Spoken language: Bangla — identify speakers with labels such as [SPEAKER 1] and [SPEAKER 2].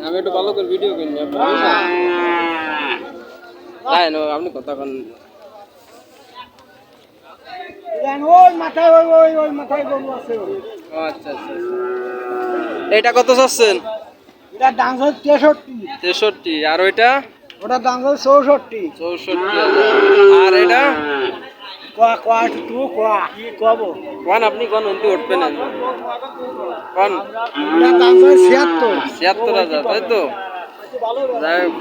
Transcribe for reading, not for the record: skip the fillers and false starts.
[SPEAKER 1] আমি একটু ভালো করে ভিডিও করি আপনি কথা কন আচ্ছা আচ্ছা এটা কত চাচ্ছেন?
[SPEAKER 2] এটার দাম হচ্ছে
[SPEAKER 1] 63 আর ওইটা
[SPEAKER 2] ওটার দাম হচ্ছে 64
[SPEAKER 1] 64 আর এটা
[SPEAKER 2] কোন
[SPEAKER 1] আপনি কোন উঠতে উঠবে না কোন
[SPEAKER 2] এটার দাম হচ্ছে 76
[SPEAKER 1] 76,000 তাই তো যাই হোক